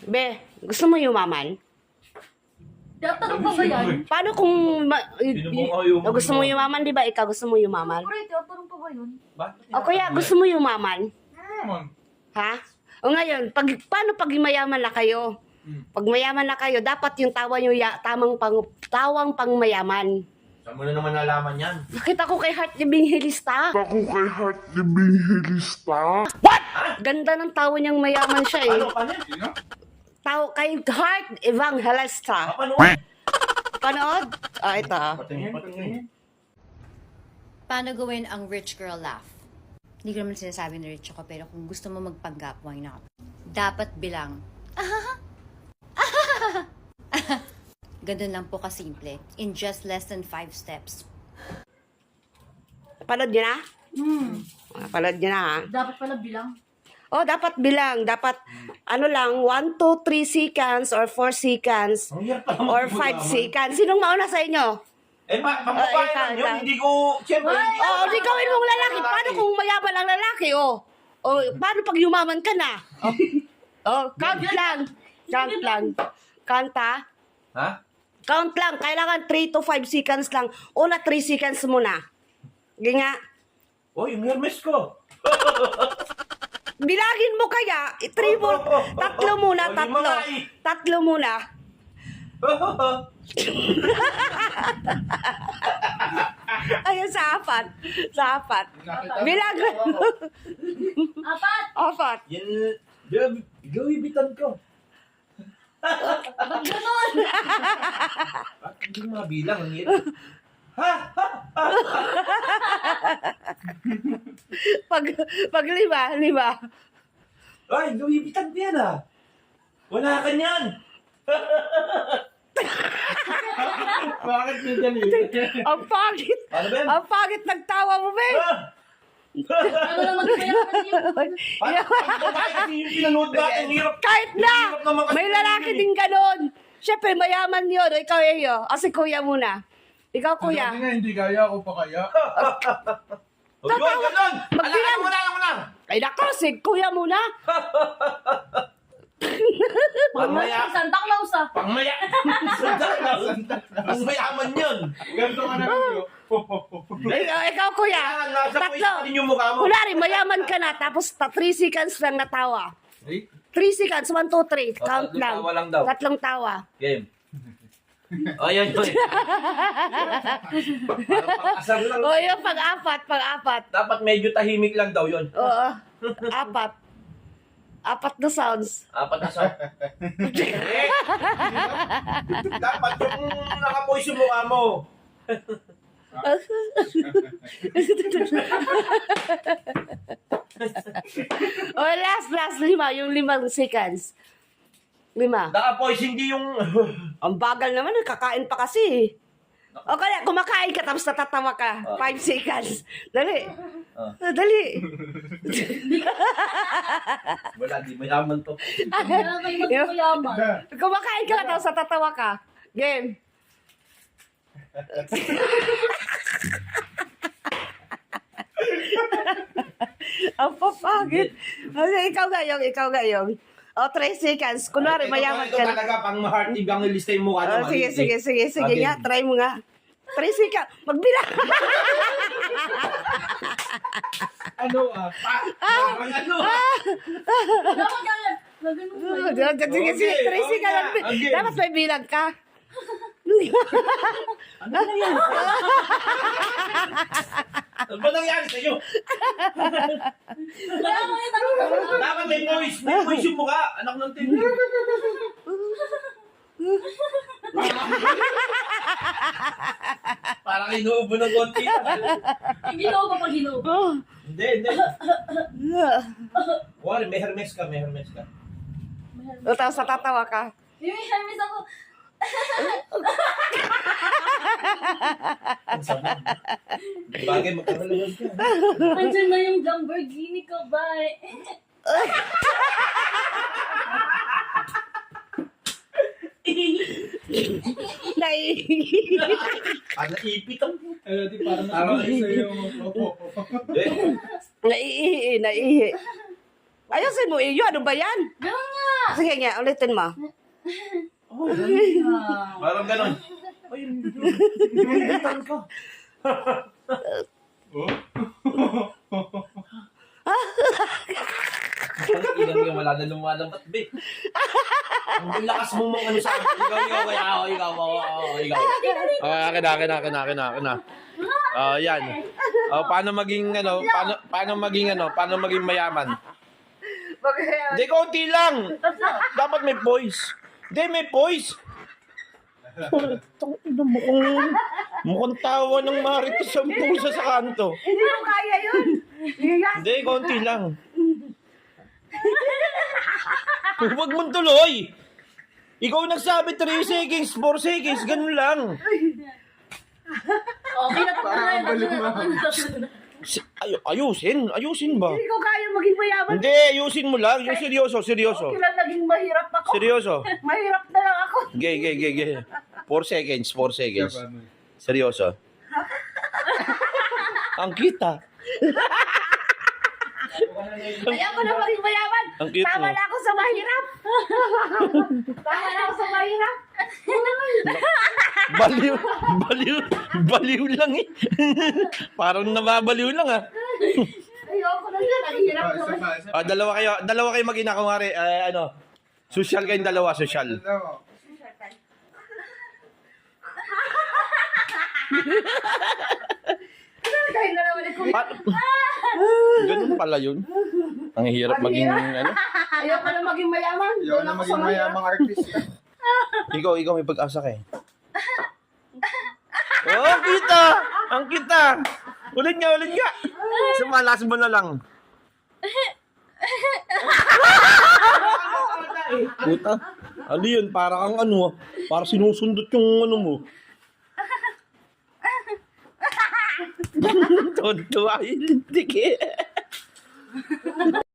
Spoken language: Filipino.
Be, gusto mo yumaman? Tinatanong pa ba yan? Paano kung Yung gusto mo yumaman, di ba? Ikaw gusto mo yumaman? Pre, tinatanong pa ba yun? Bakit? O kuya, gusto mo yumaman? Naman. Ha? O ngayon, paano pag mayaman na kayo? Pag mayaman na kayo, dapat yung tawa nyo tawang pang mayaman. Saan mo na naman nalaman yan? Nakita ko kay Heart Evangelista. Ganda ng tawa niyang mayaman siya eh. Paano? Sino? Kay Heart Evangelista. Paano? Panood? Ito. Patingin. Paano gawin ang rich girl laugh? Hindi ko naman sinasabi na rich ako, pero kung gusto mo magpanggap, why not? Dapat bilang, ganun lang po kasimple. In just less than 5 steps. Panood niyo na? Panood niyo na ha? Dapat pala bilang. Oh, dapat bilang. Dapat, ano lang, 1, 2, 3 seconds or 4 seconds Ang hirap pala or 5 seconds. Sinong mauna sa inyo? Pambabae ikaw, lang yun. ikaw. Hindi ko, siyempre. Oh, di gawin mong lalaki. Paano kung mayaman ang lalaki, oh? Oh, paano pag yumaman ka na? Oh, count lang. Count lang. Kanta. Ha? Count lang. Kailangan 3 to 5 seconds lang. Una, 3 seconds muna. Sige nga. Oh, yung Hermes ko. Bilagin mo kaya. 3 mo. Tatlo muna, Oh, tatlo. lima nga eh. Tatlo muna. Ayun, sa apat. Sa apat. Bilang. Apat! Apat. Yan, gawibitan ko. Ba't ganon? Bakit hindi mo mabilang? Ang hirap. Ha? Pag lima. Ay, gawibitan ko yan ah. Wala ka niyan. Bakit may ganito? Ang pangit. Ano ba yan? Ang pangit nagtawa mo, be. Ano naman kaya yun? Bakit kasi yung pinanood natin? Ang hirap. Kahit na, Hirap naman kasi may lalaki yun eh. din ganon. Siyempre, mayaman yun. Ikaw, Eyo. O, si kuya muna. Ikaw, kuya. Sabi nga, hindi kaya ako pa kaya. O, yun, ganun. Magbilang. Alam mo na. Ay, nako, si kuya muna. Pangmaya. Santa Claus ah. Pangmaya. Pangmayaman yun. Ganito ka na rin Ikaw, kuya. Kailangan nasa Tatlo. voice pa rin yung mukha mo. Kunwari, mayaman ka na, tapos 3 seconds lang natawa. 3 seconds, 1, 2, 3. Count tatlong lang. tawa lang daw. Tatlong tawa. Game. O, yan. Asar lang. O, yun, pag-apat. Dapat medyo tahimik lang daw yun. Oo, 4 na sounds. Apat na sa... Dapat yung nakapoise yung mukha mo. O, last, 5. Yung 5 seconds. 5. Nakapoise, hindi yung... Ang bagal naman, kakain pa kasi. O kaya, kumakain ka tapos natatawa ka. 5 seconds. Dali. Dali. Wala, di mayaman to. Kaya kayo magpayaman. Kumakain ka tapos natatawa ka. Game. Ang papagit. Ikaw gayong. O, 3 seconds. Kunwari, mayaman ka Ito na. talaga, pang heart evangelista yung mukha Oh, niya. sige Okay. nga. Try mo nga. 3 seconds. Magbilang. Ano ah? Parang ano? Dapat kaya. Naganon ba yun? Sige, 3 seconds. Okay. Dapat may bilang ka. Ano ba nangyari sa'yo? Kaya mo yung tanong ko. Dapat may voice. May voice yung mukha. Anak ng tindi. Parang inuubo ng konti. Ginoo pa pag ginoo. Oh. Hindi. Wala, may Hermes ka. O, tapos natatawa ka. Yung Hermes ako. Ang sama. Bagay, magkakalawan ka. Andiyan na yung Lamborghini ko, bye. Ano, ipit ang... Ano, di parang nakakaya sa'yo. Naiihi. Ayusin mo, iyo. Ano ba yan? Ganun nga. Sige nga, ulitin mo. Parang ganon. Ay, lumipitan ka. Ilan ka, wala na lumalambat, be. Ang lakas mo mga ano sa akin. Ikaw. Akin na. Yan. Paano maging paano maging mayaman? Hindi, konti lang. Dapat may poise. Hindi, may poise. Mukhang tawa ng marites ang pusa sa kanto. Hindi ko kaya yun. Hindi, konti lang. Huwag mong tuloy. Ikaw nagsabi 3 seconds, 4 seconds, ganun lang. Okay na po. Parang ang galing mo. Ayusin ba? Hindi ko kaya maging mayaman. Hindi, ayusin mo lang. Yung seryoso. Kailan naging mahirap ako? Seryoso. Mahirap na lang ako. Ge. 4 seconds. Seryoso. Ang kita. Ayaw ko na maging mayaman. Ang cute Tama mo. na ako sa mahirap. Tama na ako sa mahirap. Baliw lang eh. Parang nababaliw lang ah. Ayoko na yan. Ang hirap naman. Dalawa kayo mag-ina kumari. Social kayong dalawa, social. Dahil na naman ako. Ganun pala yun. Ang hirap maging Ayoko na maging mayaman. Ayaw Doon na ako sa maging mahirap. mayamang artista. Ikaw may pag-asa ka eh. Oh, ang kita. Ulit nga. Sumalas mo na lang. Puta. Ano yun? Para kang para sinusundot yung mo. Tonto ay lintik eh.